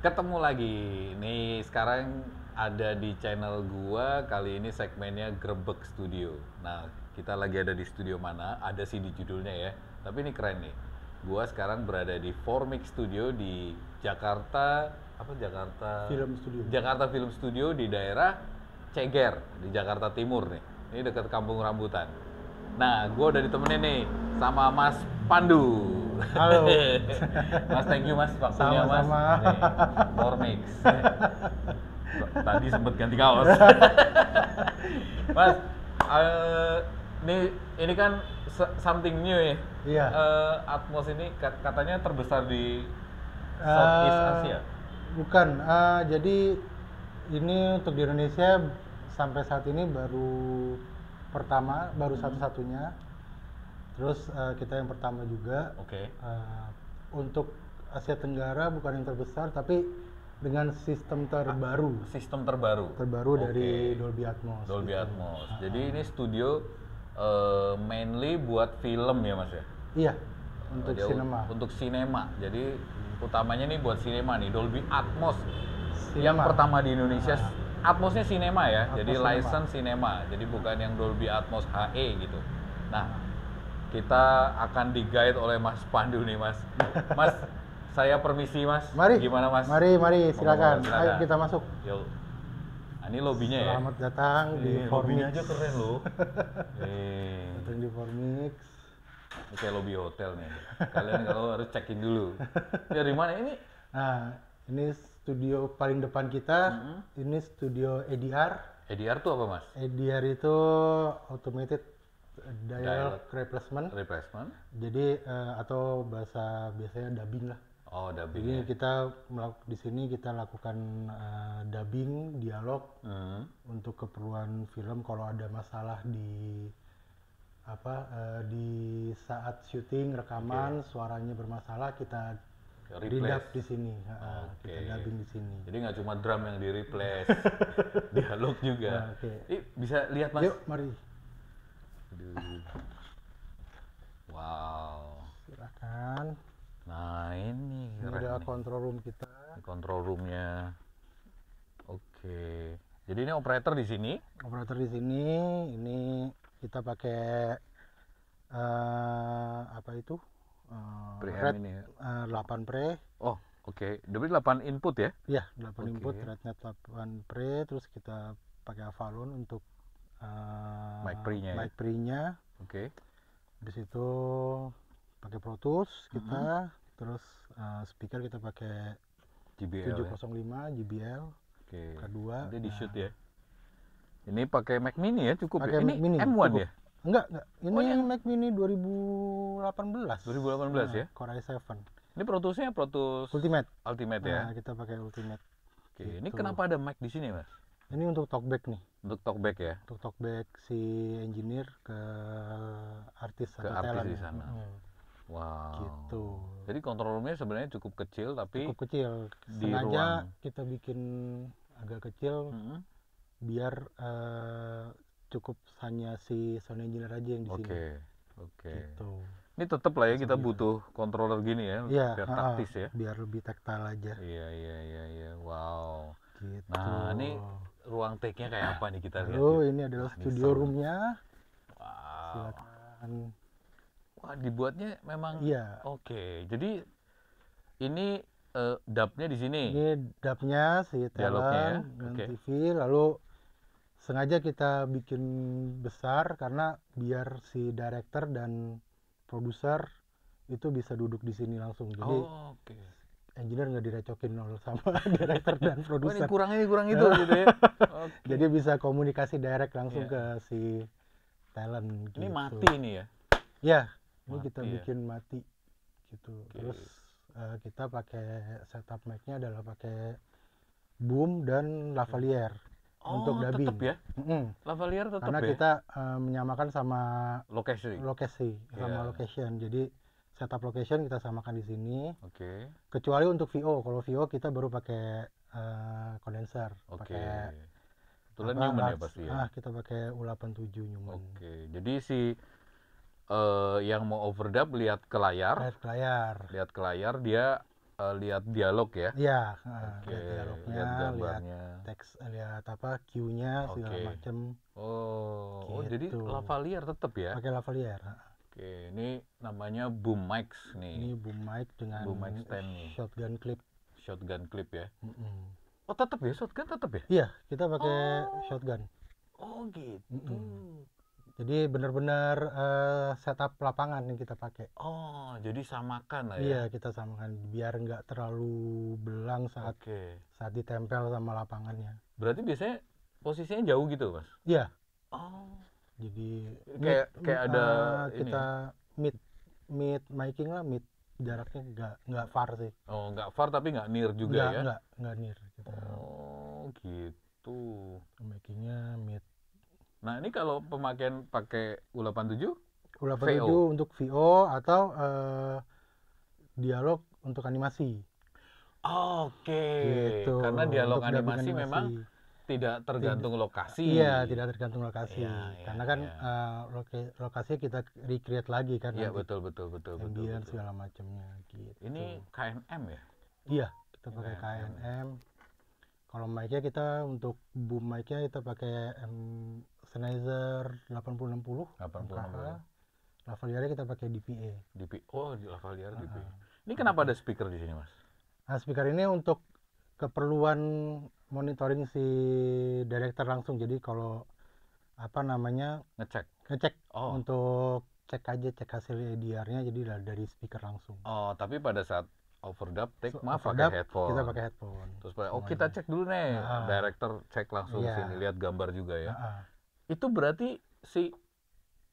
Ketemu lagi. Nih sekarang ada di channel gua. Kali ini segmennya Grebek Studio. Nah, kita lagi ada di studio mana? Ada sih di judulnya ya. Tapi ini keren nih. Gua sekarang berada di Formix Studio di Jakarta. Apa Jakarta? Film Studio. Jakarta Film Studio di daerah Ceger di Jakarta Timur nih. Ini dekat Kampung Rambutan. Nah, gue udah ditemenin nih sama Mas Pandu. Halo. Mas, thank you Mas waktunya Mas. Sama-sama. Nih, Formix. Tadi sempet ganti kaos. Mas, ini kan something new ya. Iya. Atmos ini katanya terbesar di Southeast Asia. Bukan, jadi ini untuk di Indonesia sampai saat ini baru satu-satunya. Terus kita yang pertama juga. Oke. Untuk Asia Tenggara bukan yang terbesar, tapi dengan sistem terbaru. Sistem terbaru. Dari Dolby Atmos. Dolby gitu. Atmos. Jadi ini studio mainly buat film ya Mas ya? Iya, untuk Dia sinema. Untuk sinema. Jadi utamanya nih buat sinema nih, Dolby Atmos. Sinema. Yang pertama di Indonesia, Atmosnya sinema ya. Atmos jadi sinema. license sinema. Jadi bukan yang Dolby Atmos HE gitu. Nah, kita akan di-guide oleh Mas Pandu nih Mas. Mas, saya permisi Mas. Mari. Gimana Mas? Mari, silakan. Silakan. Ayo kita masuk. Yuk. Nah, ini lobbynya ya. Selamat datang di lobbynya Formix. aja keren loh. Datang di Formix. Ini kayak lobby hotel nih. Kalian kalau harus check-in dulu. Dari mana ini? Nah, ini studio paling depan kita. Ini studio ADR. ADR tuh apa Mas? ADR itu Automated Dialog Replacement. Replacement. Jadi atau bahasa biasanya dubbing lah. Oh, dubbing. Jadi Ya. kita di sini kita lakukan dubbing dialog untuk keperluan film. Kalau ada masalah di di saat syuting rekaman suaranya bermasalah, kita redub di sini. Kita dubbing di sini. Jadi nggak cuma drum yang di replace, dialog juga. Bisa lihat Mas? Yuk, mari. Aduh. Wow. Silakan. Nah ini Ini keren ada nih. control room kita. Control roomnya. Oke. Jadi ini operator di sini. Operator di sini. Ini kita pakai apa itu? Preamp ini ya. 8 pre. Oh, oke. Tapi 8 input ya? Iya, 8 Oke. input, Rednet 8 pre, terus kita pakai Avalon untuk Mic pre-nya ya? mic pre-nya. Oke. Di situ pakai Pro Tools kita, terus speaker kita pakai JBL ya? 705 JBL Oke. kedua. Nanti di shoot ya. Ini pakai Mac Mini ya, cukup Pakai ya? Ini Mac Mini, M1 cukup. ya? Enggak. Ini Oh, Mac Mini 2018. 2018 ya? Core i7 Ini Pro Tools-nya Pro Tools Ultimate. Ultimate ya? Kita pakai Ultimate. Oke. Ini gitu. kenapa ada mic di sini Mas? Ini untuk talkback nih. Untuk talkback ya? Untuk talkback si engineer ke artis Ke atau artis talent. di sana. Wow. Gitu. Jadi control room-nya sebenarnya cukup kecil tapi Cukup kecil. di Sengaja ruang. kita bikin agak kecil biar cukup hanya si sound engineer aja yang di sini. Oke. Gitu. Ini tetap lah ya kita butuh controller gini ya, Iya, biar taktis ya. biar lebih tactile aja. Iya. Wow. Gitu. Nah, ini ruang take-nya kayak apa nih kita lihat? Lalu yuk. ini adalah Wah, ini studio seru. room-nya. Wow. Silakan. Wah, dibuatnya memang. Iya. Oke. Jadi ini dub-nya di sini. Ini dubnya si Dialognya ya, talent dengan oke. TV, lalu sengaja kita bikin besar karena biar si director dan produser itu bisa duduk di sini langsung. Jadi Oh, oke. engineer nggak direcokin sama director dan Oh, ini produser. kurang ini kurang itu gitu ya. Oke. Jadi bisa komunikasi direct langsung Iya. ke si talent. Ini gitu. mati ini ya. Ya, ini Mati kita ya. bikin mati gitu. Terus kita pakai setup mic-nya adalah pakai boom dan lavalier untuk dubbing. Tetep ya. Lavalier tetap Karena ya. kita menyamakan sama Lokasi. sama Iya. location. Jadi setup location kita samakan di sini. Oke. Kecuali untuk VO. Kalau VO kita baru pakai kondenser. Oke. Pakai Kebetulan apa, Newman ya large. pasti ya. Kita pakai U87 Newman. Oke. Jadi si yang mau overdub lihat ke layar, Lihat ke layar. dia lihat dialog ya. Iya, Oke, lihat dialognya, lihat lihat gambarnya. teks, lihat apa Q-nya segala Oke. macem Oh, jadi gitu. lavalier tetap ya. Pakai lavalier. Oke, ini namanya boom mics nih. Ini boom mic dengan Boom mic stand nih. shotgun clip. Shotgun clip ya. Mm-mm. Oh, tetap ya shotgun tetap ya? Iya, kita pakai Oh. shotgun. Oh, gitu. Jadi benar-benar setup lapangan yang kita pakai. Oh, jadi samakan lah Iya, ya. kita samakan biar nggak terlalu belang saat Oke. ditempel sama lapangannya. Berarti biasanya posisinya jauh gitu, Mas? Iya, Oh, jadi kayak ada ini. kita mid miking lah, mid jaraknya nggak far sih. Oh, nggak far tapi nggak near juga ya? Nggak near kita. Oh, gitu. Makingnya mid. Nah, ini kalau pemakaian pakai U87? U87 VO. untuk VO atau dialog untuk animasi. Oke. Gitu. Karena dialog Untuk dubbing animasi memang tidak tergantung lokasi. Iya, tidak tergantung lokasi. Iya, Karena kan iya. lokasi kita recreate lagi kan Iya, nanti. betul. Ambient segala macamnya gitu. Ini KNM ya? Iya, kita pakai KNM. Kalau mic-nya kita untuk boom mic-nya kita pakai Sennheiser 8060. 8060. Lavalier kita pakai DPA. Oh, di lavalier DPA. Ini kenapa ada speaker di sini, Mas? Nah, speaker ini untuk keperluan monitoring si director langsung. Jadi kalau apa namanya ngecek untuk cek hasil ADR-nya jadi dari speaker langsung. Oh, tapi pada saat overdub take pakai headphone. Kita pakai headphone. Terus kita cek dulu nih, director cek langsung sini, lihat gambar juga ya. Itu berarti si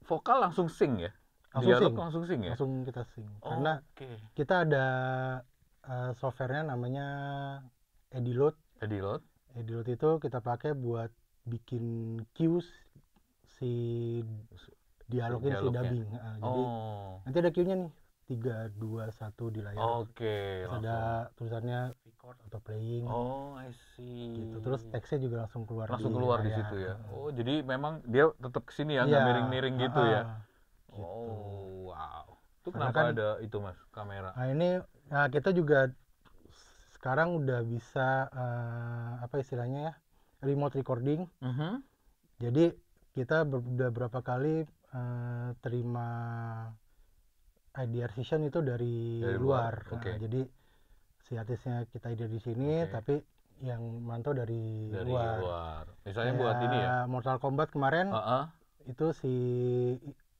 vokal langsung sync ya? Dialog langsung sync ya? Langsung kita sync. Karena kita ada softwarenya namanya Ediload. Ediload itu kita pakai buat bikin cues si dialogin si dubbing. Jadi nanti ada cue-nya nih 3, 2, 1 di layar. Terus ada tulisannya record atau playing. Oh, I see. Gitu. Terus teksnya juga langsung keluar di situ ya. Oh, jadi memang dia tetap kesini ya, nggak miring-miring gitu ya. Gitu. Oh, wow. Itu kenapa kan, ada itu Mas, kamera? Nah, ini kita juga sekarang udah bisa apa istilahnya ya, remote recording. Jadi kita udah berapa kali terima IDR session itu dari luar. Jadi si artisnya kita IDR di sini, tapi yang mantau dari luar. Misalnya buat ini ya. Mortal Kombat kemarin itu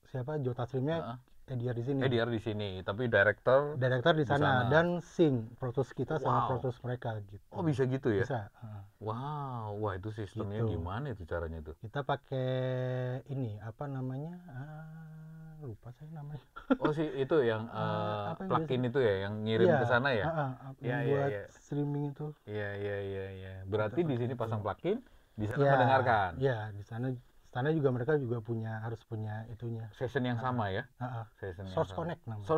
siapa Jota Slimnya ADR di sini. ADR di sini, tapi director di sana dan sync Pro Tools kita sama Pro Tools mereka gitu. Oh, bisa gitu ya? Bisa. Wow, wah itu sistemnya gitu. Gimana itu caranya tuh? Kita pakai ini apa namanya? Lupa saya namanya. Oh sih itu yang plugin itu ya, yang ngirim ke sana ya? Buat streaming itu. Iya. Berarti di sini pasang plugin, di sana mendengarkan. Iya, di sana juga mereka juga harus punya itunya. Session yang sama ya? Source Connect namanya.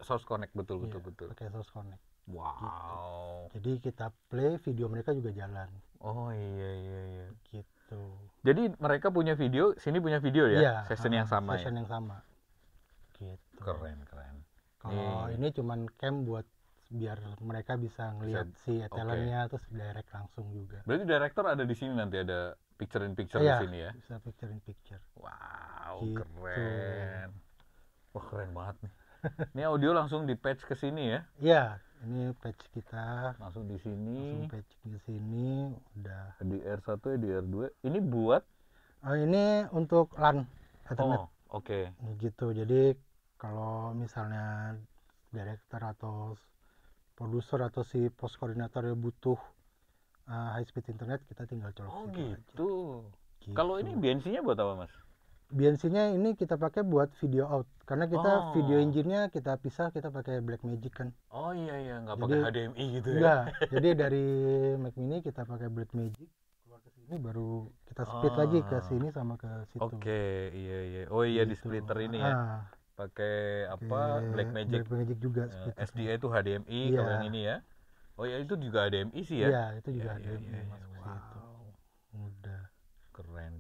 Source Connect betul. Pakai Source Connect. Wow. Gitu. Jadi kita play video mereka juga jalan. Oh iya. Gitu. Jadi mereka punya video, sini punya video ya? Iya. Session yang sama Session yang sama. Gitu. Keren. Kalau ini cuman cam buat biar mereka bisa ngelihat si talentnya terus direct langsung juga. Berarti director ada di sini nanti ada picture in picture di sini ya? Bisa picture in picture. Wow, gitu. Keren. Wah, keren banget nih. Ini audio langsung di patch ke sini ya? Iya, ini patch kita langsung di sini. Langsung patch di sini udah. DDR1, DDR2. Ini buat ini untuk LAN Ethernet. Oke. Gitu. Jadi kalau misalnya director atau produser atau si post koordinatornya butuh high speed internet, kita tinggal colok gitu. Kalau ini BNC-nya buat apa, Mas? BNC-nya ini kita pakai buat video out. Karena kita video engine-nya kita pisah, kita pakai Blackmagic kan. Oh iya, nggak pakai HDMI gitu ya? Enggak. Jadi dari Mac Mini kita pakai Blackmagic, keluar ke sini baru kita split lagi ke sini sama ke situ. Oke, iya. Oh iya, gitu. Di splitter ini ya. Pakai Blackmagic juga. SDA itu HDMI kalau yang ini ya. Oh ya, itu juga HDMI sih ya? Iya, itu juga HDMI masuk ke situ. Udah. Keren.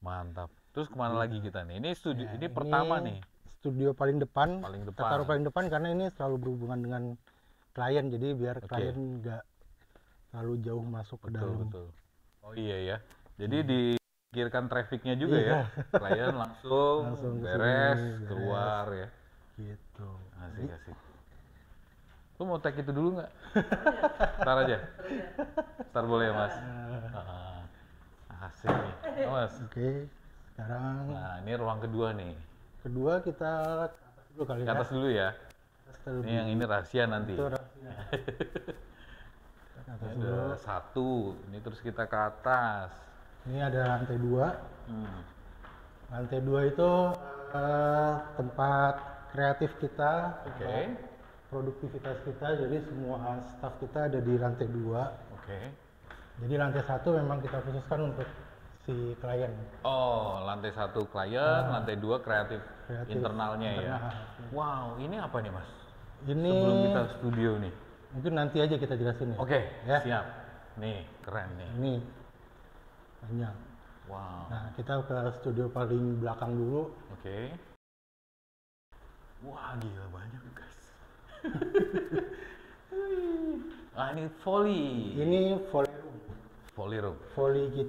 Mantap. Terus kemana lagi kita nih? Ini studio, ini pertama nih. Studio paling depan. Kita taruh paling depan karena ini selalu berhubungan dengan klien, jadi biar klien nggak terlalu jauh masuk ke dalam. Betul. Oh iya ya. Jadi dipikirkan trafficnya juga ya. Klien langsung beres, keluar ya. Gitu. Asik. Lu mau tag itu dulu nggak? Ntar aja. Ntar boleh ya mas. Asik nih. Oh, mas. Oke, sekarang. Nah ini ruang kedua nih. Kedua kita dulu kali ke atas dulu ya. Ini yang ini rahasia nanti. Itu rahasia. Ini ada satu. Ini terus kita ke atas. Ini ada lantai 2. Lantai 2 itu tempat kreatif kita. Produktivitas kita, jadi semua staff kita ada di lantai 2. Jadi lantai 1 memang kita khususkan untuk si klien. Oh, lantai 1 klien, lantai 2 kreatif internalnya ya. Wow, ini apa nih mas? Ini sebelum kita studio nih. Mungkin nanti aja kita jelasin ya. Oke, ya. Siap. Nih, keren nih. Ini banyak. Wow. Nah, kita ke studio paling belakang dulu. Oke. Wah, gila banyak guys. Ini Foley. Ini Foley room. Foley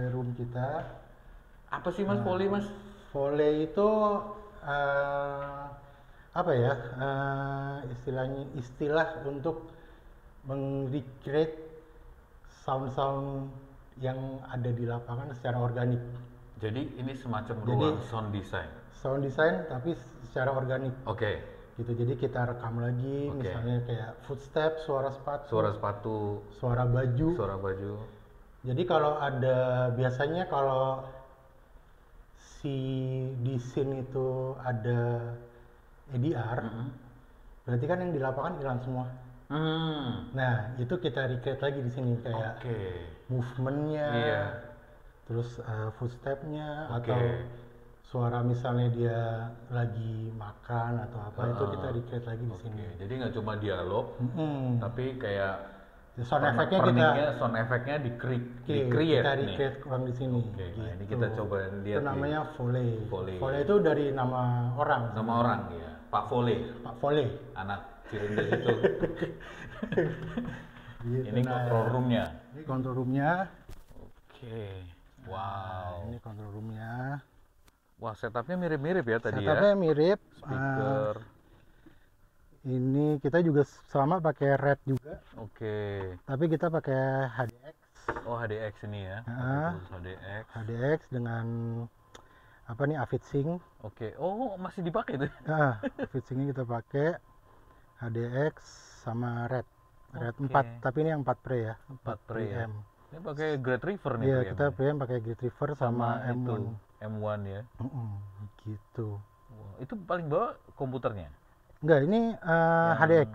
room kita. Apa sih mas Foley mas? Foley itu apa ya? Istilah untuk meng-recreate sound yang ada di lapangan secara organik. Jadi ini semacam ruang sound design. Sound design tapi secara organik. Gitu, jadi kita rekam lagi, misalnya kayak footstep, suara sepatu, suara baju. Jadi kalau ada, biasanya kalau di scene itu ada ADR, berarti kan yang di lapangan hilang semua. Nah, itu kita recreate lagi di sini kayak movementnya, terus footstepnya atau suara misalnya dia lagi makan atau apa, itu kita recreate lagi di sini. Jadi nggak cuma dialog, tapi kayak sound effect-nya di-create kita recreate kurang di sini. Gitu. Nah, ini kita coba lihat. Itu namanya Foley. Foley itu dari nama orang. Nama orang ya. Pak Foley. Anak Cirende itu. Gitu, ini control room-nya. Ini control room-nya. Wow. Ini control room-nya. Wah, setupnya mirip-mirip ya tadi ya. Setupnya mirip. Speaker. Ini kita juga sama pakai Red juga. Tapi kita pakai HDX. Oh, HDX ini ya. HDX dengan apa nih, Avid Sync. Oh, masih dipakai tuh. Avid Sync-nya kita pakai HDX sama Red 4, tapi ini yang 4 pre ya. 4 pre ya. Ini pakai Great River nih. Iya, kita preamp pakai Great River sama M1 ya. Gitu. Itu paling bawah komputernya? Enggak, ini HDX.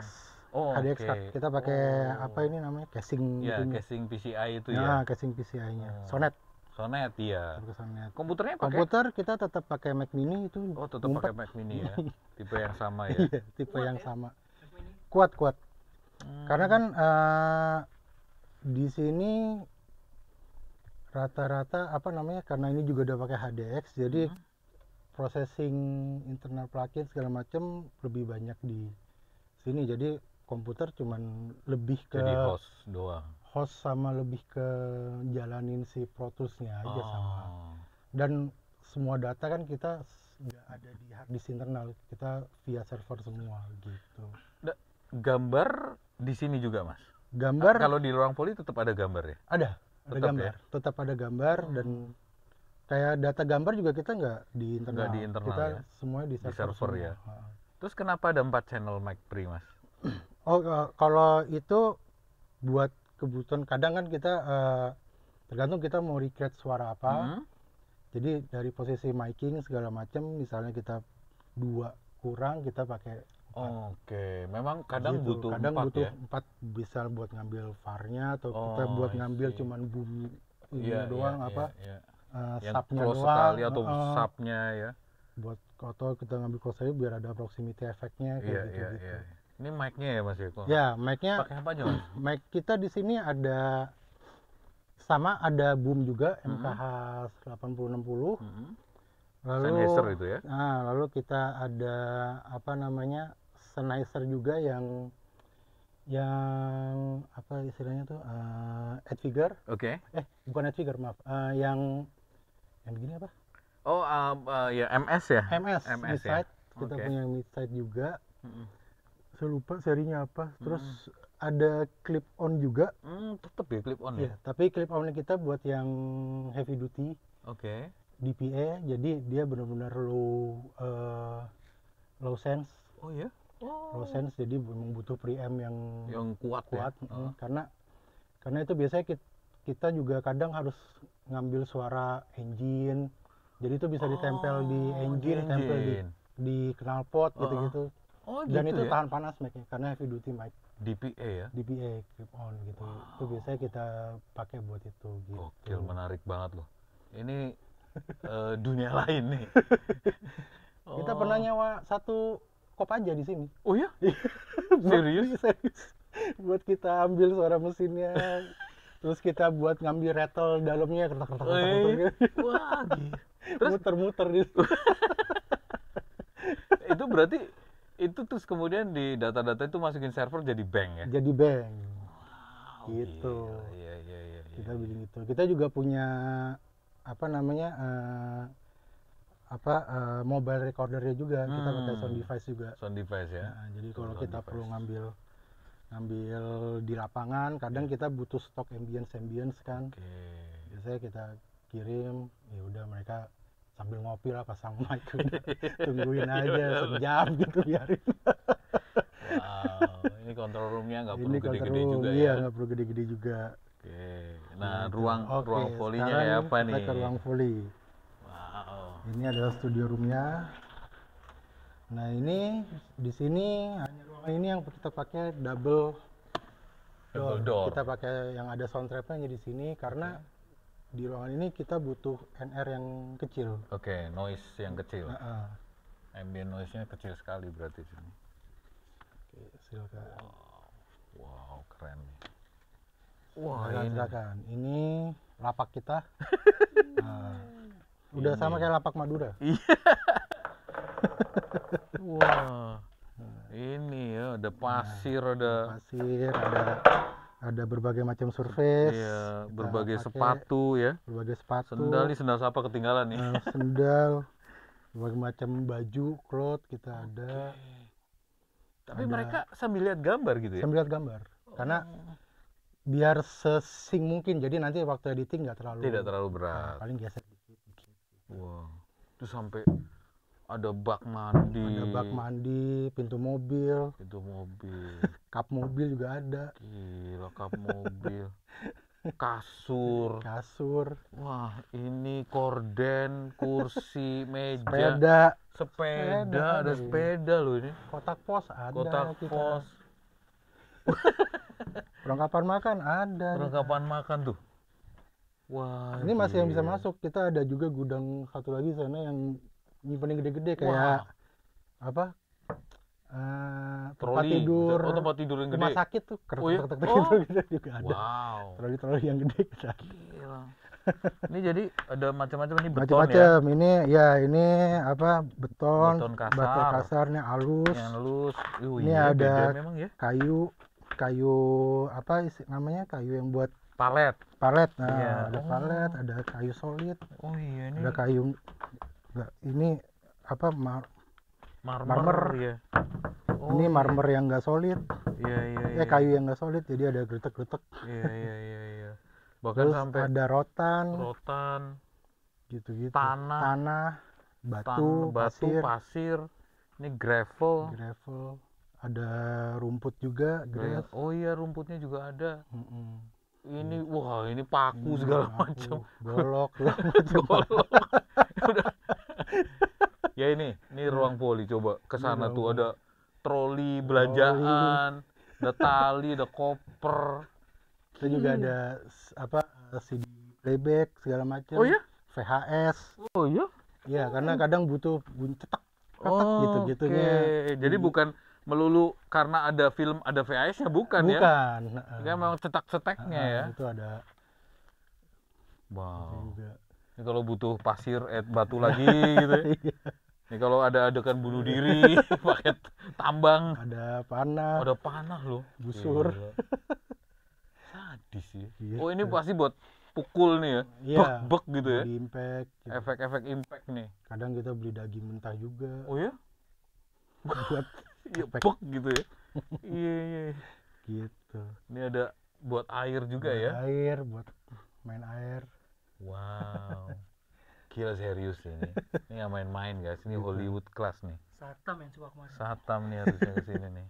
HDX kita pakai apa ini namanya, casing. Casing PCI itu ya. Casing PCI-nya. Sonet iya. Komputernya pakai? Komputer kita tetap pakai Mac Mini itu. Tetap pakai Mac Mini ya. Tipe yang sama ya. Iya, tipe yang sama. Kuat. Karena kan di sini rata-rata apa namanya, karena ini juga udah pakai HDX, jadi processing internal plugin segala macam lebih banyak di sini. Jadi komputer cuman lebih ke jadi host doang. Host sama lebih ke jalanin si Pro Tools-nya aja sama. Dan semua data kan kita nggak ada di hard disk internal, kita via server semua gitu. Gambar di sini juga mas? Gambar kalau di ruang Foley tetap ada gambar ya? Ada gambar, tetap ada gambar. Dan kayak data gambar juga kita nggak di internal, kita ya? Semuanya di server ya. Terus kenapa ada 4 channel mic pre mas? Kalau itu buat kebutuhan, kadang kan kita tergantung kita mau recreate suara apa. Jadi dari posisi miking segala macam, misalnya kita 2 kurang, kita pakai 4. Memang kadang butuh 4 ya? 4 bisa buat ngambil VAR-nya, atau kita buat ngambil cuman boom doang, subnya doang sekali atau subnya ya, buat atau kita ngambil close aja biar ada proximity effect-nya kayak gitu. Ini mic-nya ya mas Eko? Ya, mic-nya pakai apa aja mas? Mic kita di sini ada boom juga, MKH 8060. Lalu Sennheiser itu ya? Lalu kita ada apa namanya, Sennheiser juga yang yang apa istilahnya tuh head figure. Oke. Bukan head figure, maaf. Yang begini apa? Oh, ya MS ya? MS ya. Midside. Kita Oke. punya Midside juga. Mm-mm. Saya lupa serinya apa. Terus ada clip on juga. Tetep ya clip on Iya, ya? tapi clip on kita buat yang heavy duty Oke. DPA, jadi dia benar-benar low sense. Oh ya? Low sense, jadi memang butuh preamp yang kuat kuat. ya? Karena itu biasanya kita juga kadang harus ngambil suara engine, jadi itu bisa ditempel di engine, tempel di knalpot gitu-gitu. Dan gitu itu ya? tahan panas mic-nya karena heavy duty mic. DPA ya? DPA clip on gitu. Itu biasanya kita pakai buat itu gitu. Gokil, menarik banget loh. Ini dunia lain nih. Kita pernah nyewa satu kop aja di sini. Oh ya? Serius? Serius. Buat kita ambil suara mesinnya. Terus kita buat ngambil rattle dalamnya kertak-kertak gitu. Wah, Terus muter-muter di situ. Itu berarti itu terus kemudian di data-data itu masukin server jadi bank ya? Jadi bank. Wow, Gitu. Iya. Kita bikin itu. Kita juga punya apa namanya mobile recordernya juga. Kita pakai sound device juga. Sound device ya. Nah, jadi kalau kita perlu ngambil di lapangan, kadang kita butuh stok ambience kan. Biasanya kita kirim, ya udah mereka sambil ngopi lah pasang mic, tungguin aja sejam gitu biarin. Wow, ini control roomnya nggak perlu Ini gede-gede control juga room, ya? Iya, nggak perlu gede-gede juga. Oke. Nah, Gitu. ruang folinya ya apa nih? Kita ke ruang foli. Wow. Ini adalah studio roomnya. Nah, ini di sini hanya ruangan ini yang kita pakai double door. Kita pakai yang ada sound trapnya di sini karena di ruangan ini kita butuh NR yang kecil. Oke, noise yang kecil. Nah, Ambient noise-nya kecil sekali berarti sini. Oke, silakan. Wow, keren nih. Wah, silakan. Ini lapak kita. Udah sama kayak lapak Madura. Wah. Ini ya, ada pasir, ada berbagai macam surface. Iya, berbagai sepatu ya. Berbagai sepatu. Sendal siapa ketinggalan nih? Sendal, berbagai macam baju, cloth kita ada. Tapi mereka sambil lihat gambar gitu ya? Sambil lihat gambar. Karena biar sesing mungkin, jadi nanti waktu editing tidak terlalu berat. Paling geser dikit. Wah, itu sampai ada bak mandi, pintu mobil, kap mobil juga ada. Gila, kap mobil. Kasur. Wah, ini korden, kursi, meja, sepeda, ada sepeda loh ini. Kotak pos ada. Kotak pos. Perlengkapan makan ada. Perlengkapan makan tuh. Wah. Ini masih yang bisa masuk. Kita ada juga gudang satu lagi sana yang nyimpen gede-gede kayak apa? Tempat tidur. Tempat tidur yang gede. Rumah sakit tuh. Gitu juga ada. Wow. Troli yang gede kita. Gila. Ini jadi ada macam-macam, ini beton macam-macam ya. Ini apa? Beton kasar. Batu kasarnya halus. Yang halus. Ini ada memang ya. Kayu apa namanya? Kayu yang buat palet. Nah, ada palet, ada kayu solid. Oh iya, ini. Ada kayu ini apa? Marmer ya. Ini marmer yang enggak solid. Iya. Kayu yang enggak solid, jadi ada gretek-gretek. Iya. Bahkan terus sampai ada rotan. Gitu-gitu. Tanah, batu, pasir. Ini gravel. Ada rumput juga, grass. Oh iya, rumputnya juga ada. Ini wah, ini paku segala macam. Golok. Ya ini ruang poli, coba ke sana tuh ada troli belanjaan, ada tali, ada koper. Kita juga ada apa CD playback segala macam. Oh ya? VHS. Oh iya? Iya, karena kadang butuh bunyi cetak gitu-gitunya. Jadi bukan melulu karena ada film ada VHS-nya, bukan ya? Bukan. Kan memang cetak-ceteknya ya. Itu ada. Wow. Juga. Ini kalau butuh pasir, batu lagi gitu ya. Nih kalau ada adegan bunuh diri, pakai tambang, Ada panah, ada panah loh. busur. Gila. Sadis sih. Gitu. Oh ini pasti buat pukul nih ya, Iya, bek gitu ya. body impact. Gitu. Efek-efek impact nih. Kadang kita beli daging mentah juga. Oh ya? Buat Iya, efek. bek gitu ya. Iya, iya. Gitu. Ini ada buat air juga buat ya. Air, buat main air. Wow. Gila serius ini. Ini nggak main-main guys. Ini Hollywood class nih. Satam yang coba kemarin. Satam nih harusnya kesini nih.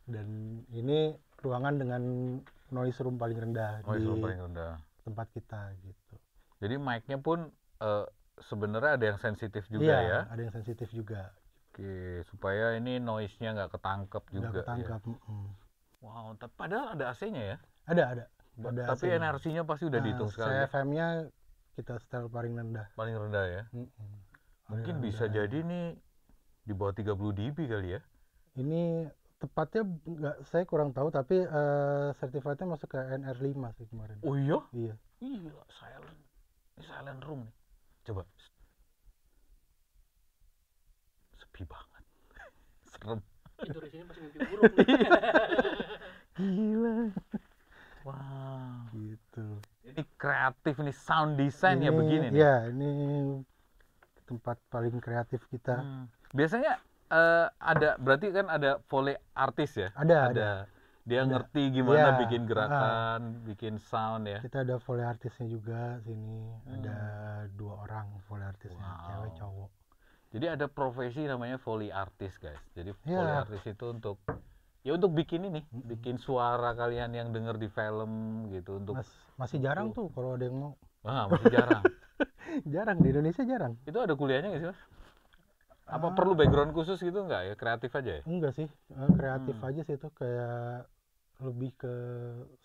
Dan ini ruangan dengan noise room paling rendah Noise di room paling rendah. tempat kita gitu. Jadi mic-nya pun sebenarnya ada yang sensitif juga Iya, ya. ada yang sensitif juga. Oke, supaya ini noise-nya nggak ketangkep juga. Nggak ketangkap. Ya. Wow, padahal ada AC-nya ya. Ada Tapi AC-nya. NRC-nya pasti udah dihitung sekali. CFM-nya kita setel paling rendah. Paling rendah ya. Mungkin bisa jadi nih di bawah 30 dB kali ya. Ini tepatnya saya kurang tahu, tapi certified-nya masuk ke NR5 sih kemarin. Oh iya? Iya. Iya, silent. Ini silent room nih. Coba. Sepi banget. Serem. Tidur di sini pasti mimpi buruk. Gila. Wow. Gitu. Ini kreatif nih, sound design ya begini nih. Iya, ini tempat paling kreatif kita. Biasanya ada, berarti kan ada Foley artis ya? Ada. Dia Ada. ngerti gimana Iya. bikin gerakan, bikin sound ya. Kita ada Foley artisnya juga sini. Ada 2 orang Foley artisnya, cewek cowok. Jadi ada profesi namanya Foley artist guys. Jadi Iya. Foley artist itu untuk bikin ini, bikin suara kalian yang denger di film gitu untuk. Masih jarang tuh kalau ada yang mau. Masih jarang. Jarang di Indonesia jarang. Itu ada kuliahnya nggak sih mas? Apa perlu background khusus gitu nggak ya? Kreatif aja ya? Enggak sih, kreatif aja sih itu, kayak lebih ke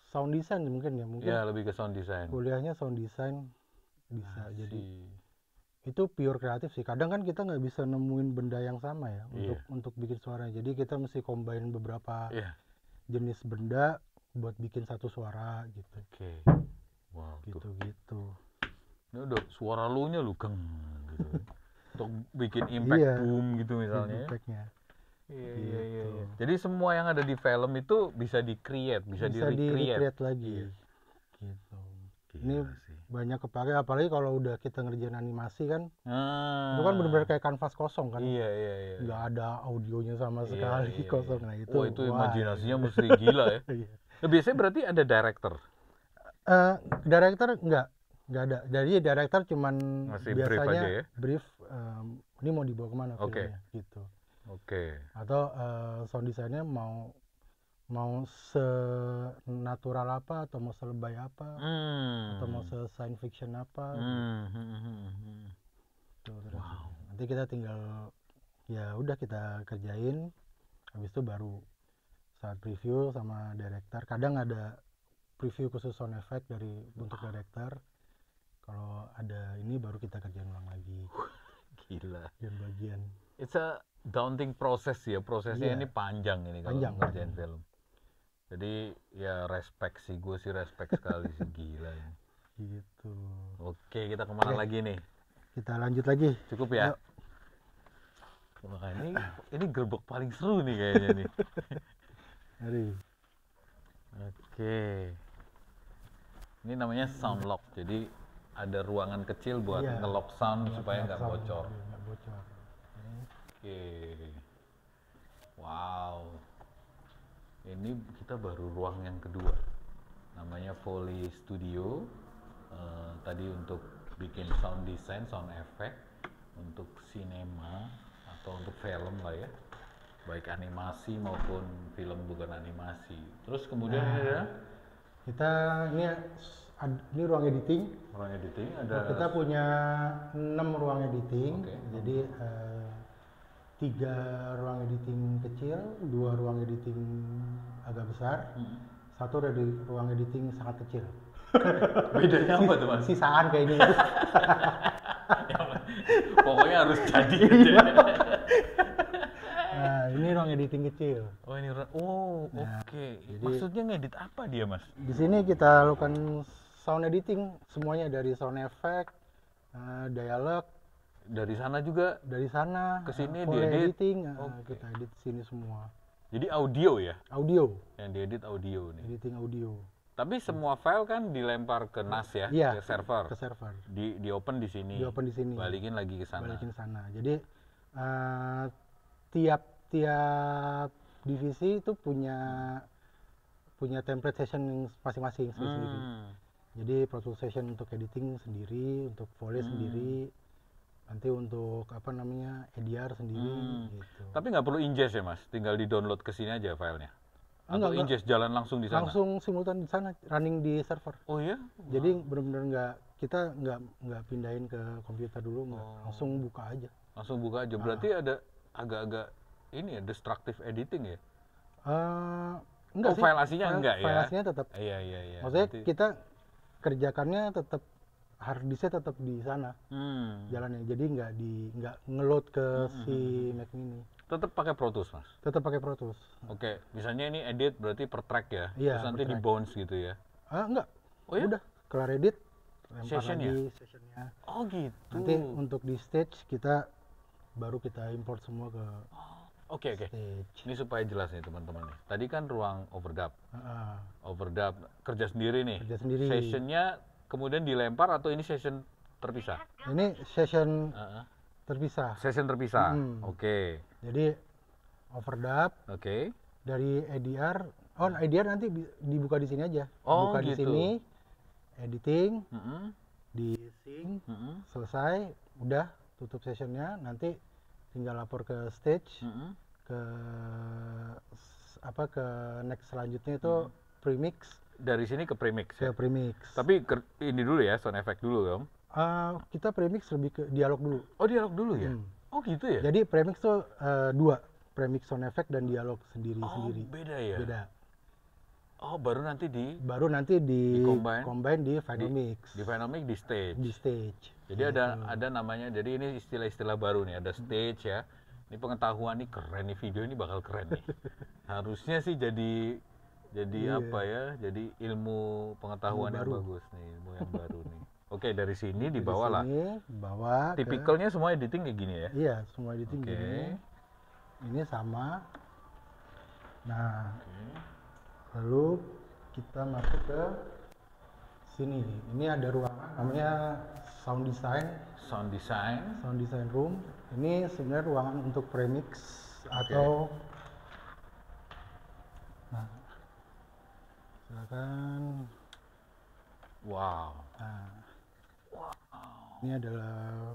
sound design mungkin ya, mungkin. Ya lebih ke sound design. Kuliahnya sound design bisa. Jadi itu pure kreatif sih. Kadang kan kita nggak bisa nemuin benda yang sama ya untuk bikin suara. Jadi kita mesti combine beberapa jenis benda buat bikin satu suara gitu. Oke. Wow. Gitu. Ini udah suara lu nya lu geng gitu. Untuk bikin impact boom gitu misalnya. Impactnya. Iya. Jadi semua yang ada di film itu bisa di-create, bisa di-recreate lagi. Gitu. Gila Ini sih. banyak kepake, apalagi kalau udah kita ngerjain animasi kan. Itu kan benar-benar kayak kanvas kosong kan. Iya. Nggak ada audionya sama sekali, kosong. Nah itu. Itu imajinasinya mesti gila ya. Nah, biasanya berarti ada director. Director nggak ada. Jadi director cuman Masih biasanya brief aja ya? brief, ini mau dibawa kemana filmnya gitu. Oke. Atau sound design-nya mau senatural apa, atau mau selebay apa, atau mau se-science fiction apa. Gitu. Nanti kita tinggal ya udah kita kerjain, habis itu baru saat preview sama director. Kadang ada preview khusus sound effect untuk director. Kalau ada ini baru kita kerjain ulang lagi. Gila. Bagian. It's a daunting process ya. Prosesnya ini panjang ini kalau ngerjain film. Jadi ya respect sih, gue sih respect sekali sih, gila ini. Gitu. Oke, kita kemana lagi nih? Kita lanjut lagi. Cukup ya? Wah, ini gerbek paling seru nih kayaknya nih. Mari. Oke. Ini namanya sound lock. Jadi ada ruangan kecil buat ngelock sound supaya nggak bocor. Oke. Wow. Ini kita baru ruang yang kedua. Namanya Foley Studio. Tadi untuk bikin sound design, sound effect untuk sinema atau untuk film lah ya. Baik animasi maupun film bukan animasi. Terus kemudian ini ada ini ruang editing. Ruang editing ada. Kita punya 6 ruang editing. Jadi 3 ruang editing kecil, 2 ruang editing agak besar, 1 ruang editing sangat kecil. Bedanya apa tuh mas? Sisaan kayak ini. Pokoknya harus jadi aja. Nah, ini ruang editing kecil. Oh ini oke. Maksudnya ngedit apa dia mas? Di sini kita lakukan sound editing semuanya, dari sound effect, dialog, Dari sana juga Dari sana ke sini for diedit. editing Oke. kita edit sini semua. Jadi audio ya? Audio, Yang diedit audio nih. editing audio. Tapi semua file kan dilempar ke NAS ya, Iya, ke server. ke server. Di open di sini. Di open di sini. Balikin lagi ke sana. Balikin sana. Jadi tiap divisi itu punya template session masing-masing sendiri. Jadi Pro Tools session untuk editing sendiri, untuk Foley sendiri, nanti untuk apa namanya ADR sendiri gitu. Tapi nggak perlu ingest ya Mas, tinggal di download ke sini aja filenya. Atau Enggak. ingest jalan langsung di sana. Langsung simultan di sana, running di server. Oh iya? Jadi benar-benar kita nggak pindahin ke komputer dulu, nggak. Langsung buka aja. Langsung buka aja. Berarti ada agak-agak ini ya destructive editing ya? Enggak sih. File aslinya enggak ya? File aslinya tetap. Iya. Maksudnya kita kerjakannya tetap hard disknya tetap di sana jalannya. Jadi nggak ngeload ke si Mac Mini. Tetap pakai Pro Tools Mas? Tetap pakai Pro Tools. Oke, misalnya ini edit berarti per track ya? Iya, Terus nanti per di track. bounce gitu ya? Enggak. Oh ya? Udah kelar edit, lempar Sessionnya? lagi sessionnya. Oh gitu. Nanti untuk di stage baru kita import semua ke Oke. stage. Ini supaya jelas nih teman-teman nih. Tadi kan ruang overdub. Heeh. Overdub kerja sendiri nih. Kerja sendiri. Sessionnya kemudian dilempar atau ini session terpisah? Ini session Heeh. terpisah. Session terpisah. Mm. Oke. Jadi overdub Oke. dari ADR. ADR nanti dibuka di sini aja. Oh, Buka di gitu. sini, editing, Mm-mm. di sync, Mm-mm. selesai, udah tutup sessionnya. Nanti tinggal lapor ke stage, Mm-mm. ke ke next selanjutnya itu premix, Dari sini ke premix ke ya. premix. Tapi ini dulu ya, sound effect dulu dong. Kita premix lebih ke dialog dulu. Oh, dialog dulu ya? Hmm. Oh, gitu ya? Jadi premix tuh dua, premix sound effect dan dialog sendiri-sendiri. Beda ya? Beda. Oh, baru nanti di Di-combine di di final mix. final mix di stage. Di stage. Jadi ada namanya. Jadi ini istilah-istilah baru nih, ada stage ya. Ini pengetahuan nih keren nih, video ini bakal keren nih. Harusnya sih jadi apa ya? Jadi ilmu pengetahuan yang bagus nih, ilmu yang baru nih. Oke, dari sini dibawa lah. Bawa ke, Tipikalnya semua editing kayak gini ya. iya, semua editing Oke. gini. Ini sama. Nah, lalu kita masuk ke sini. Ini ada ruangan namanya sound design Sound design room. Ini sebenarnya ruangan untuk premix atau nah, silakan. Wow. Nah, ini adalah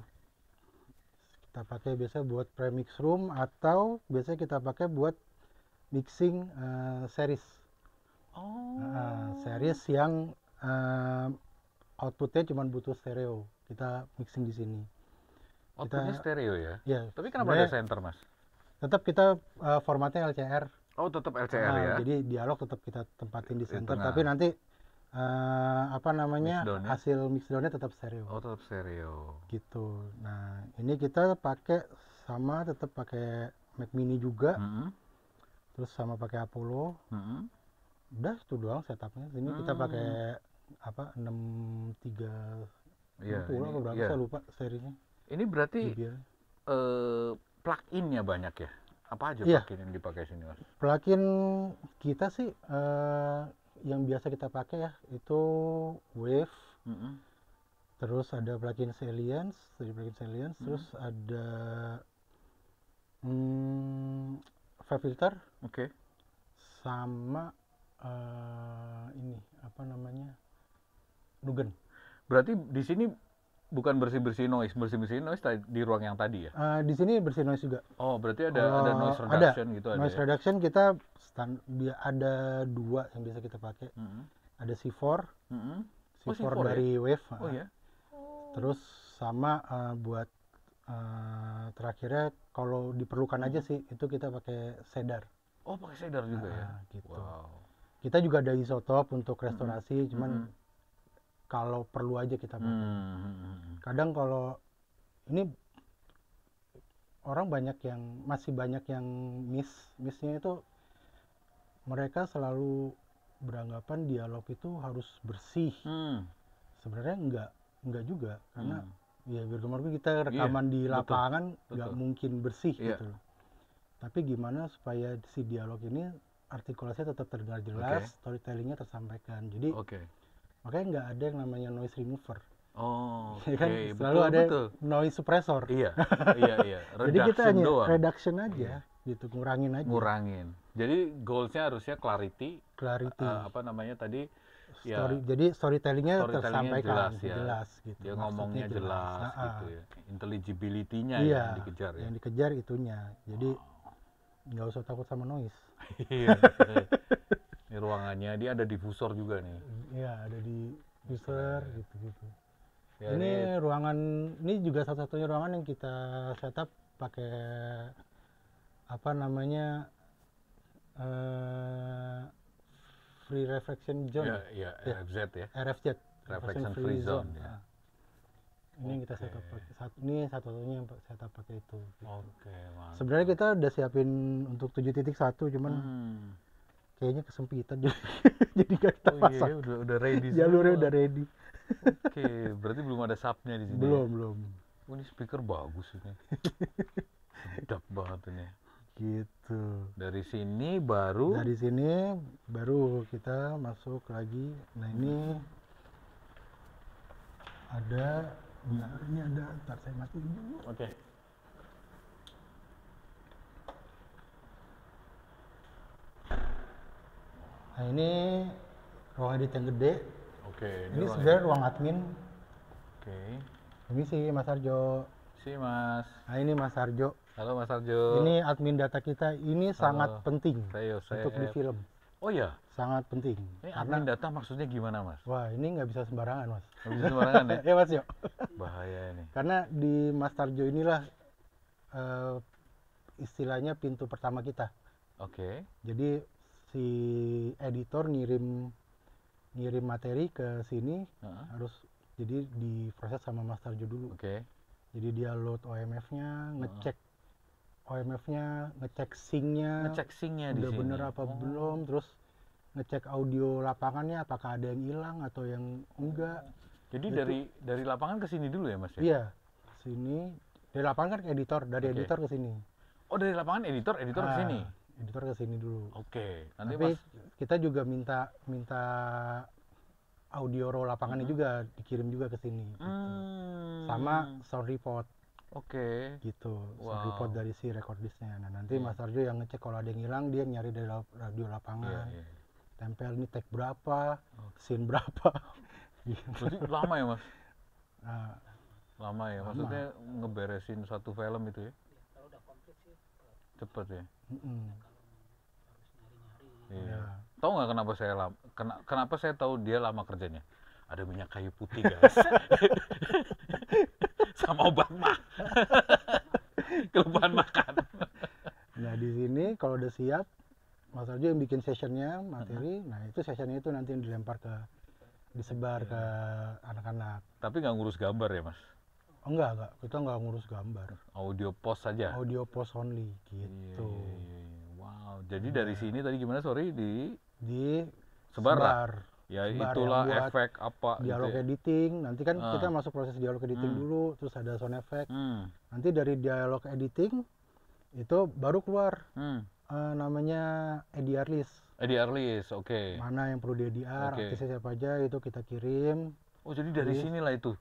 kita pakai biasa buat premix room atau biasa kita pakai buat mixing series. Series yang outputnya cuma butuh stereo. Kita mixing di sini. Outputnya stereo ya? Ya. Tapi kenapa ada center Mas? Tetap kita formatnya LCR. Oh, tetap LCR ya? Jadi dialog tetap kita tempatin di center. tengah. Tapi nanti Mixdown-nya? hasil mixdownnya tetap stereo. Oh, tetap stereo. Gitu. Nah, ini kita pakai tetap pakai Mac Mini juga. Terus sama pakai Apollo. Udah itu doang setupnya. Sini kita pakai 6360 atau berapa saya lupa serinya. Ini berarti JBL. plug-innya banyak ya? Apa aja Iya. plug-in yang dipakai sini Mas? Plugin kita sih yang biasa kita pakai ya itu Wave. Terus ada plugin Salience, terus ada Five Filter. Oke. Sama ini apa namanya? Nugen. Berarti di sini bukan bersih-bersih noise di ruang yang tadi ya? Di sini bersih noise juga. Oh, berarti ada noise reduction gitu ada noise ya? reduction kita ada dua yang biasa kita pakai. Ada C4, C4 dari ya? Wave. Oh ya? Terus sama buat terakhirnya kalau diperlukan aja sih itu kita pakai Cedar. Oh, pakai shader juga ya? Gitu. Wow. Kita juga ada isotop untuk restorasi, cuman kalau perlu aja kita pakai. Kadang kalau ini orang masih banyak yang missnya itu mereka selalu beranggapan dialog itu harus bersih. Sebenarnya enggak juga karena Iya, bagaimanapun kita rekaman di lapangan nggak mungkin bersih gitu loh. Tapi gimana supaya si dialog ini artikulasinya tetap terdengar jelas, storytellingnya tersampaikan. Jadi makanya nggak ada yang namanya noise remover. Oh, ya kan? Selalu ada noise suppressor. Iya. Jadi kita hanya reduction aja, gitu, ngurangin aja. Jadi goalsnya harusnya clarity. Apa namanya tadi? Jadi storytellingnya tersampaikan jelas gitu. Dia ngomongnya jelas gitu ya. Intelligibility-nya yang dikejar ya. Yang dikejar itunya. Jadi nggak usah takut sama noise. Ini ruangannya dia ada diffusor juga nih. Iya, ada diffuser gitu-gitu. Ya, ini ruangan, ini juga satu-satunya ruangan yang kita setup pakai apa namanya free reflection zone. Iya, RFZ ya. RFZ, reflection free zone. Ya. Ini kita setup pakai ini satu-satunya yang setup pakai itu. Gitu. Sebenarnya kita udah siapin untuk 7.1 cuman kayaknya kesempitan jadi nggak kita pasang. Iya, udah ready. Jalurnya udah ready. Berarti belum ada subnya di sini. Belum. Oh, ini speaker bagus ini. Sedap banget ini. Gitu. Dari sini baru kita masuk lagi. Nah, ini ada ntar saya matiin dulu. Nah, ini ruang edit yang gede. Ini sebenarnya ruang admin. Ini sih Mas Arjo. Mas. Nah, ini Mas Arjo. Halo Mas Arjo. Ini admin data kita. Ini sangat penting untuk di film. Oh ya? Sangat penting. Ini admin data maksudnya gimana, Mas? Wah, ini nggak bisa sembarangan, Mas. Nggak bisa sembarangan ya? Ya, Mas Yo. Bahaya ini. Karena di Mas Arjo inilah istilahnya pintu pertama kita. Jadi si editor ngirim materi ke sini harus jadi diproses sama Mas Arjo dulu. Jadi dia load OMF-nya, ngecek OMF-nya, ngecek sync-nya udah bener apa belum, terus ngecek audio lapangannya apakah ada yang hilang atau yang enggak. Jadi dari lapangan ke sini dulu ya, Mas? Iya, sini dari lapangan kan ke editor, dari editor ke sini. Oh, dari lapangan editor ke sini. Editor ke sini dulu. Nanti tapi kita juga minta audio raw lapangannya juga dikirim juga ke sini. Gitu. Sama sound report. Gitu. Sound report dari si recordistnya. Nah, nanti Mas Arjo yang ngecek kalau ada yang hilang, dia nyari dari radio lapangan. Tempel ini take berapa, scene berapa. Gitu. Berarti lama ya, Mas? Lama ya. Maksudnya ngeberesin satu film itu ya? Kalau udah komplit sih cepet ya? Iya. Tahu nggak kenapa saya tahu dia lama kerjanya? Ada minyak kayu putih, guys. Sama obat mah. Kelupaan makan. Nah, di sini kalau udah siap, Mas Arjo yang bikin sessionnya, materi. Nah, itu sessionnya itu nanti yang disebar ke anak-anak. Tapi nggak ngurus gambar ya, Mas? Oh, enggak. Kita nggak ngurus gambar. Audio post saja? Audio post only, gitu. Wow, jadi dari sini tadi gimana, sorry? Di sebar. Ya itulah efek apa dialog gitu ya? Editing, nanti kan kita masuk proses dialog editing dulu, terus ada sound effect. Nanti dari dialog editing itu baru keluar namanya ADR list. ADR list, Mana yang perlu di ADR, artisnya siapa aja, itu kita kirim. Oh, jadi dari sinilah itu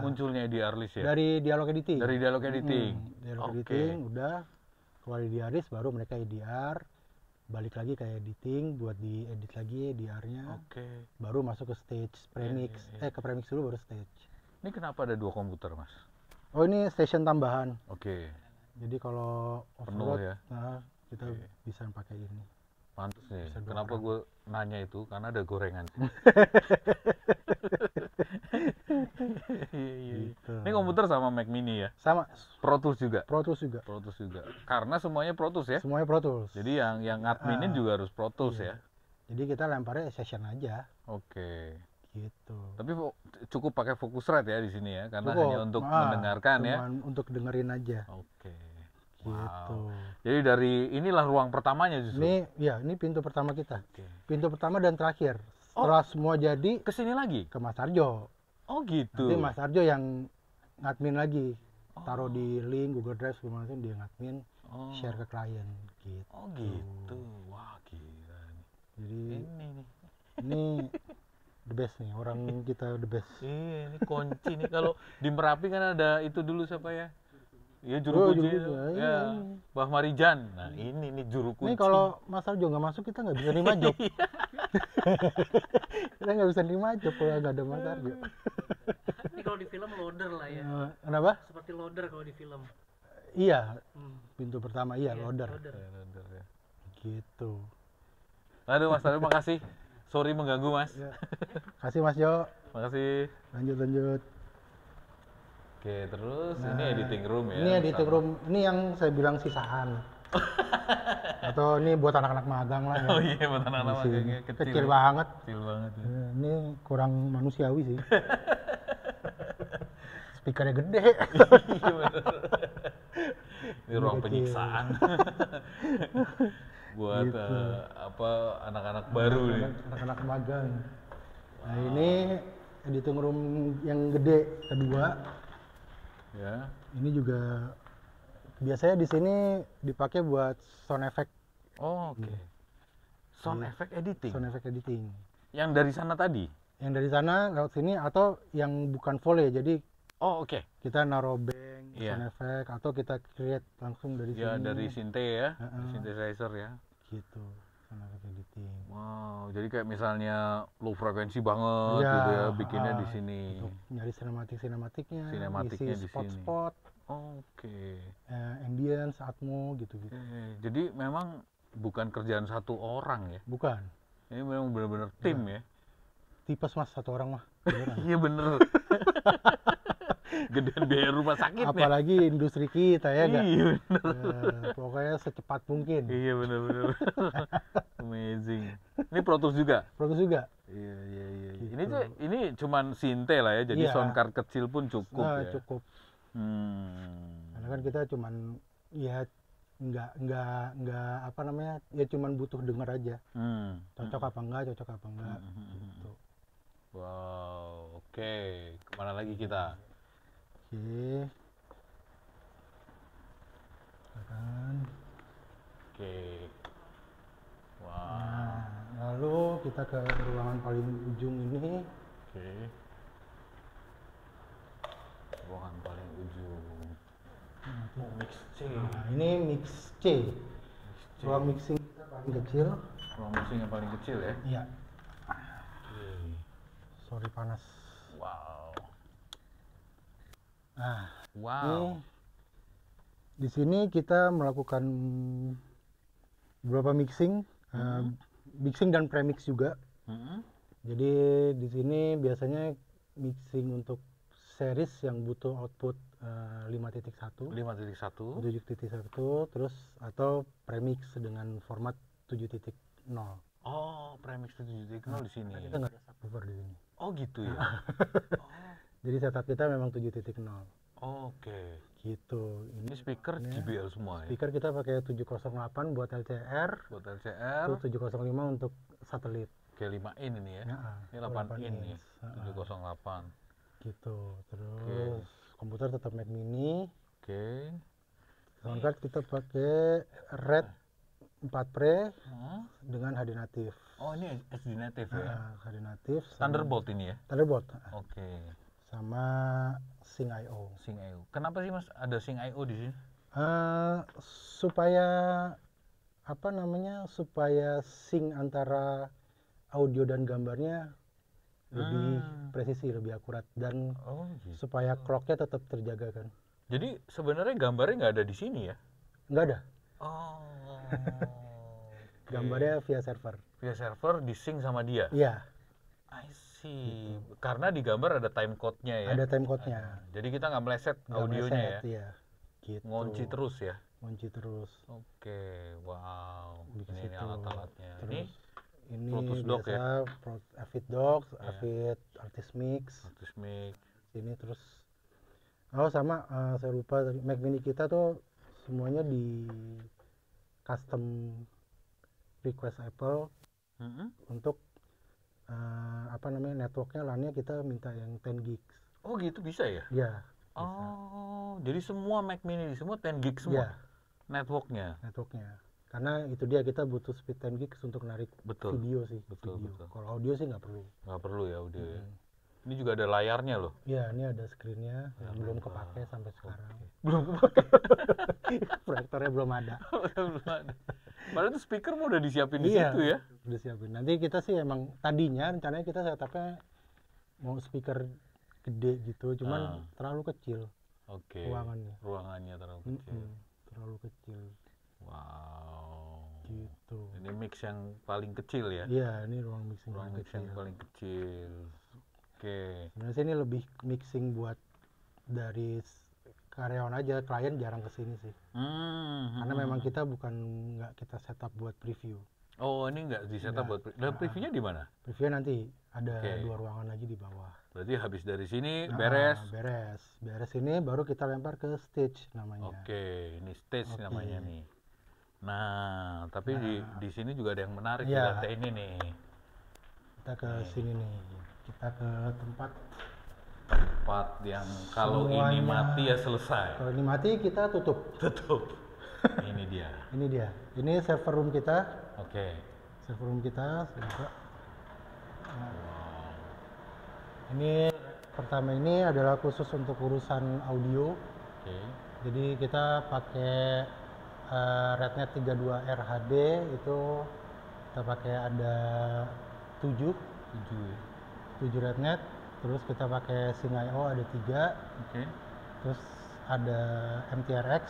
munculnya ADR list ya? Dari dialog editing. Dialog editing udah keluar ADR list, baru mereka ADR, balik lagi ke editing buat diedit lagi ADR-nya. Baru masuk ke stage premix. Ke premix dulu baru stage. Ini kenapa ada 2 komputer, Mas? Oh, ini station tambahan. Jadi kalau penuh ya. Kita bisa pakai ini. Pantes nih. Kenapa gue nanya itu? Karena ada gorengan. Gitu. Ini komputer sama Mac Mini ya? Sama. Pro Tools juga? Pro Tools juga. Karena semuanya Pro Tools ya? Semuanya Pro Tools. Jadi yang adminin juga harus Pro Tools ya? Jadi kita lemparnya session aja. Gitu. Tapi cukup pakai Focusrite ya di sini ya? Karena hanya untuk mendengarkan ya? Untuk dengerin aja. Gitu. Jadi dari inilah ruang pertamanya justru? Ini pintu pertama kita. Pintu pertama dan terakhir. Setelah semua jadi, kesini lagi? ke Mas Arjo. Oh gitu. Nanti Mas Arjo yang ngadmin lagi, taruh Oh. di link Google Drive segala macam, dia ngadmin, Oh. share ke klien gitu. Oh gitu. Wah gila nih. Jadi Ini nih. ini the best nih, orang kita the best. Iya, ini kunci nih. Kalau di Merapi kan ada itu dulu siapa ya? Iya, juru Oh, kunci juru itu. kunci. Ya, Iya. Mbah Marijan. Nah, ini nih juru kunci. Ini kalau Mas Arjo nggak masuk, kita nggak bisa nerima job. Kita nggak bisa nerima job kalau nggak ada Mas Arjo. Ini kalau di film loader lah ya. Kenapa? Seperti loader kalau di film. Iya, Hmm. pintu pertama iya, Iya, loader. loader. Ya. Gitu. Aduh, Mas Arjo, makasih. Sorry mengganggu, Mas. Ya. Kasih Mas Jo. Makasih. Lanjut. Oke, terus Nah, ini editing room ya. Ini editing room. Ini yang saya bilang sisaan. Atau ini buat anak-anak magang lah ya. Oh iya, buat anak-anak Di sini. magangnya Kecil banget. Kecil banget ya. Ya, ini kurang manusiawi sih. Speakernya gede. Iya bener. Ini ruang kecil. penyiksaan. Buat Gitu. anak-anak baru nih. Anak-anak magang. Nah, ini editing room yang gede kedua. Ya. Ini juga biasanya di sini dipakai buat sound effect, Oh, oke. Sound effect editing. sound effect editing. Yang dari sana tadi. Yang dari sana lewat sini atau yang bukan volley. Jadi Oh, oke. kita naruh bank, Iya. sound effect atau kita create langsung dari Ya sini. dari Sinte ya, Heeh. synthesizer ya. Gitu, sound effect editing. Wow, jadi kayak misalnya low frekuensi banget Iya, gitu ya, bikinnya di heeh. sini. Untuk nyari sinematiknya, Sinematiknya isi di spot-spot, Oke. ambience, atmo gitu-gitu. Jadi memang bukan kerjaan satu orang ya. Bukan, Ini memang benar-benar tim ya. tipes Mas satu orang mah. Beneran. Iya bener. Gedean biaya rumah sakit ya. Apalagi industri kita ya enggak? Iya bener. Pokoknya secepat mungkin. Iya bener. Amazing. Ini Pro Tools juga. Produk juga. Iya. Gitu. Ini cuman Sinte lah ya. Jadi Iya. sound card kecil pun cukup Nah, ya. cukup. Hmm. Karena kan kita cuman ya nggak apa namanya, ya cuman butuh denger aja. Hmm. Cocok apa enggak, gitu. Wow, oke. Kemana lagi kita? Oke. Kan. Oke. Wow. Nah, lalu kita ke ruangan paling ujung ini. Oke. Ruangan paling ujung. Oh, mix C. Nah, ini mix C. Ruang mixing kita paling kecil. Ruang mixing yang paling kecil ya. Iya. Oke. Sorry panas. Wow. Nah, Wow. ini di sini kita melakukan beberapa mixing, mixing dan premix juga. Mm-mm. Jadi di sini biasanya mixing untuk series yang butuh output 5.1, 5.1. 7.1, terus atau premix dengan format 7.0. Oh, premix 7.0 di sini. Kita nggak ada subwoofer di sini. Oh, gitu ya. Jadi setup kita memang 7.0 Oke. gitu. Ini speaker ini JBL semua ya. speaker kita pakai 708 buat LCR, Buat LCR, itu 705 untuk satelit. kayak 5 in ini ya. Ya, Ini 8 in ya. inch. 708. Gitu. Terus komputer tetap Mac Mini. Oke. Soundcard kita pakai Red 4 Pre Hmm. dengan HD native. Oh, ini SD native ya. HD native. Thunderbolt ini ya. Thunderbolt. Oke. Sama Sync.io. Sync.io. Kenapa sih Mas ada Sync.io di sini? Supaya apa namanya? Supaya sync antara audio dan gambarnya lebih presisi, lebih akurat, dan Oh, gitu. supaya clocknya tetap terjaga kan. Jadi sebenarnya gambarnya nggak ada di sini ya? Nggak ada. Oh. Gambarnya via server. via server di sync sama dia. Iya, I see. Karena di gambar ada time code-nya ya. ada timecode-nya. Jadi kita nggak meleset Nggak audionya meleset, ya. iya. Gitu. Ngunci terus ya. Ngunci terus. Oke, wow. Di Ini situ. alat-alatnya. Terus ini Pro Tools Dock biasa Avid Docs, Avid Artist Mix. Artis mic. Ini terus sama saya lupa tadi, Mac Mini kita tuh semuanya di custom request Apple untuk apa namanya, networknya LAN-nya kita minta yang 10 gigs. Oh gitu bisa ya? Ya, Oh, jadi semua Mac Mini semua 10 gig semua Iya, networknya. Karena itu dia, kita butuh speed 10 gigs untuk narik Betul. video sih. Betul, video. betul. Kalau audio sih nggak perlu. Nggak perlu ya audio ya. Ini juga ada layarnya loh. Iya, ini ada screen-nya yang belum kepake sampai sekarang. Belum kepake. Proyektornya belum ada. Belum ada. Padahal itu speaker mau udah disiapin di Iya, situ ya. udah siapin. Nanti kita sih emang tadinya rencananya kita setupnya mau speaker gede gitu, cuman terlalu kecil Oke. ruangannya. Ruangannya terlalu kecil. Terlalu kecil Wow. gitu. Ini mix yang paling kecil ya. Iya, ini ruang mixing Ruang paling mix yang kecil. paling kecil. Oke. Sebenarnya sih ini lebih mixing buat dari karyawan aja, klien jarang kesini sih. Karena memang kita nggak kita setup buat preview. Oh, ini nggak di setup buat previewnya di mana? Previewnya nanti ada 2 ruangan lagi di bawah. Berarti habis dari sini beres. Beres ini baru kita lempar ke stage namanya. Oke, ini stage namanya nih. Nah, tapi di sini juga ada yang menarik di Iya. lantai ini nih. Kita ke sini nih. Kita ke tempat Yang kalau ini semuanya. mati ya selesai. Kalau ini mati kita tutup. Tutup. Ini dia. Ini dia. Ini server room kita. Oke. Server room kita. Ini pertama ini adalah khusus untuk urusan audio. Oke. Jadi kita pakai RedNet 32R HD itu kita pakai ada 7 RedNet. Terus kita pakai SYNC.io ada 3. Oke. Terus ada MTRX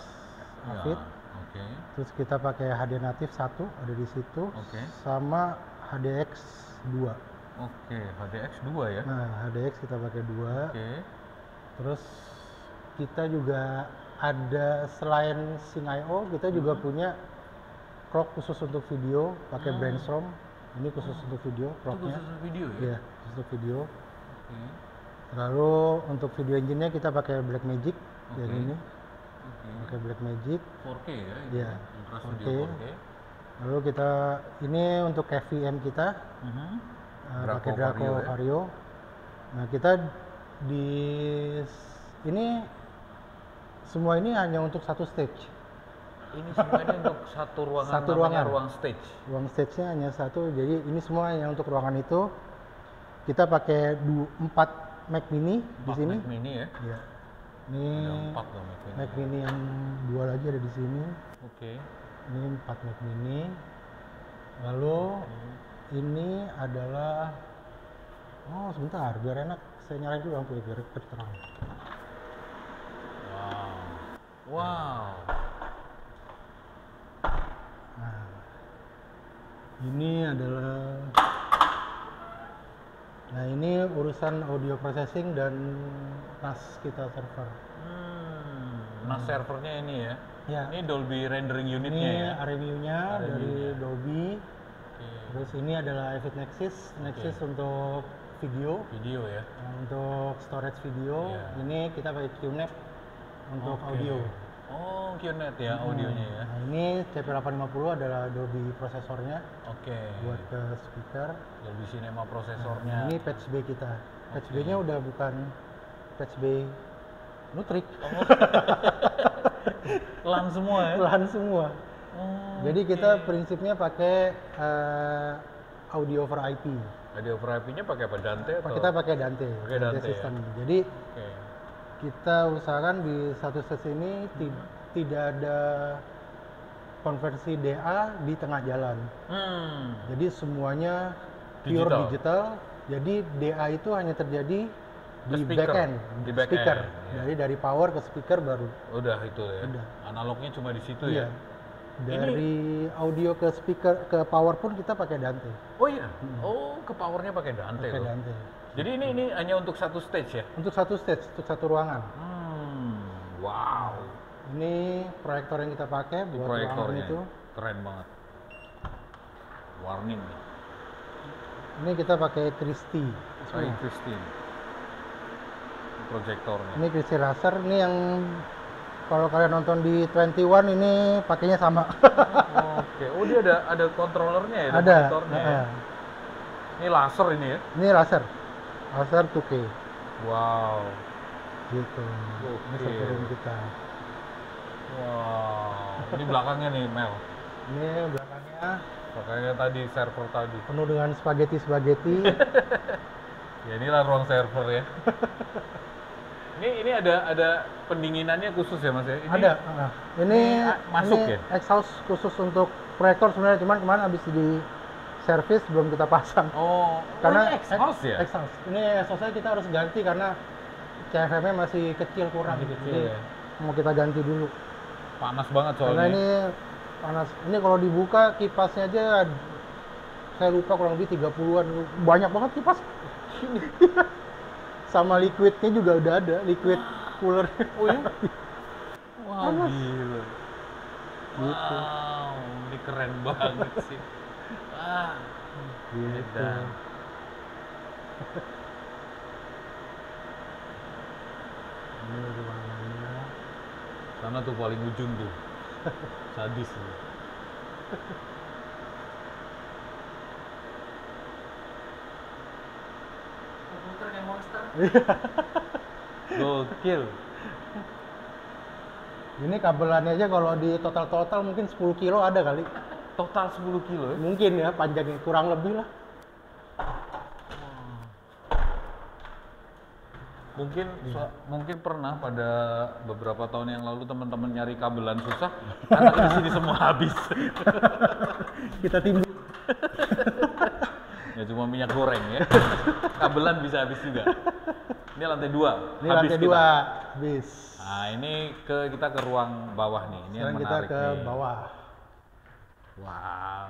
Avid. Oke. Terus kita pakai HD native 1 ada di situ. Oke. Sama HDX 2. Oke, HDX 2 ya. Nah, HDX kita pakai 2. Oke. Terus kita juga ada selain SYNC.io kita juga punya clock khusus untuk video pakai Brainstorm. Ini khusus untuk video Itu clocknya. khusus video ya? Iya, khusus untuk video. Oke. Lalu untuk video engine-nya kita pakai Blackmagic yang ini. Oke. Pakai Blackmagic. 4K ya? Iya, Ultra 4K. Studio 4K. Lalu kita ini untuk FVM kita pakai Draco Vario. Nah, kita di ini semua ini hanya untuk satu stage. Ini semuanya untuk satu ruangan, Satu namanya ruangan. ruang stage. Ruang stage-nya hanya satu. Jadi ini semua yang untuk ruangan itu kita pakai 4 Mac Mini di sini. Mac Mini ya? Iya. Ini Ada 4 loh Mac Mini. Mac Mini yang 2 lagi ada di sini. Oke. Ini 4 Mac Mini. Lalu ini adalah sebentar biar enak saya nyalain dulu lampu biar terang. Wow. Nah, ini adalah ini urusan audio processing dan NAS kita server. Nah, servernya ini ya. Ya, Ini Dolby rendering unitnya ini ya. RMU-nya dari Dolby. Oke. Terus ini adalah Avid Nexus untuk video, Ya. untuk storage video. Iya. Ini kita pakai QNAP untuk Oke. audio. Oh, QNET ya audionya ya. Nah, ini CP850 adalah Dolby prosesornya Oke. buat ke speaker. Dolby Cinema prosesornya. Ini patch B kita. Patch B-nya udah bukan patch B Nutrik. Lan semua ya. Lahan semua. Oh, Jadi kita prinsipnya pakai audio over IP. audio over IP-nya pakai apa? Dante atau? Kita pakai Dante. Pakai Dante ya? system. Jadi Oke. kita usahakan di satu stage ini tidak ada konversi DA di tengah jalan. Jadi semuanya pure digital. Jadi DA itu hanya terjadi di speaker. backend, Di backend, speaker. iya. Dari power ke speaker baru. Udah itu ya. Udah. Analognya cuma di situ Iya. ya. Dari audio ke speaker ke power pun kita pakai Dante. Oh iya. Oh, ke powernya pakai Dante Pakai loh. Dante. Jadi ini hanya untuk satu stage ya? Untuk satu stage, untuk satu ruangan. Wow. Ini proyektor yang kita pakai buat ruangan Proyektornya itu. keren banget. Warning nih. Ini kita pakai Christie. Saya Christine. Proyektornya. Ini Christie Racer. Ini yang kalau kalian nonton di 21 ini pakainya sama. Oke. Oh dia ada kontrolernya ya? Ada. Monitornya ya? Ini laser ini ya? Ini Racer. Racer 2K. Wow. gitu. Ini Oke. server room kita. Wow, ini belakangnya nih Mel. Ini belakangnya Belakangnya tadi server tadi. penuh dengan spaghetti. Ya inilah ruang server ya. Ini ada pendinginannya khusus ya Mas ya? Ini Ada. Ini masuk ini ya? exhaust khusus untuk proyektor sebenarnya, cuman kemarin habis di servis belum kita pasang. Oh, Karena ini exhaust ya? Exhaust. Ini exhaustnya kita harus ganti karena CFM-nya masih kecil kurang. Masih kecil Jadi ya? mau kita ganti dulu. Panas banget Karena soalnya. ini panas. Ini kalau dibuka kipasnya aja saya lupa kurang lebih 30-an. Banyak banget kipas. Sama liquidnya juga udah ada, liquid cooler. Oh ya? Wah, Panas. gila. Gitu. Wow, ini keren banget sih. Wah, Gitu. edan. Ini ruangannya. Sana tuh paling ujung tuh. Sadis tuh. Komputer kayak monster. Gokil. Ini kabelannya aja kalau di total mungkin 10 kilo ada kali. Total 10 kilo ya? Mungkin ya panjangnya kurang lebih lah. Mungkin pernah pada beberapa tahun yang lalu teman-teman nyari kabelan susah karena di sini semua habis. Kita timbul. Ya cuma minyak goreng ya. Kabelan bisa habis juga. Ini lantai 2. Ini lantai 2 habis. Nah, ini kita ke ruang bawah nih. Ini Sekarang yang kita menarik ke nih. bawah. Wow.